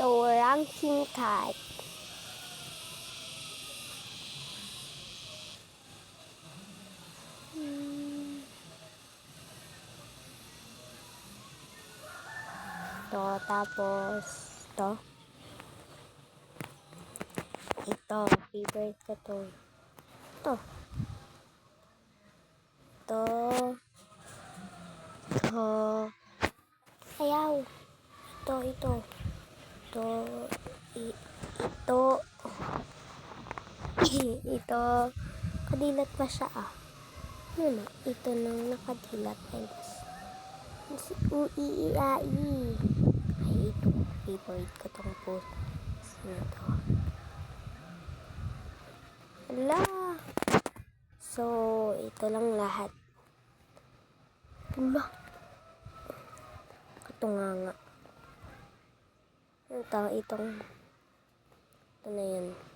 So, ranking card. Ito, tapos ito, favorite ko to. Ito, ayaw. Ito, ito, kadilat pa siya Yun, ito nang nakadilat ay Uiiai. Ay, ito, favorite ko tong post. Sino to? Hala! So, ito lang lahat. Hala! Katunganga. Ito na yun.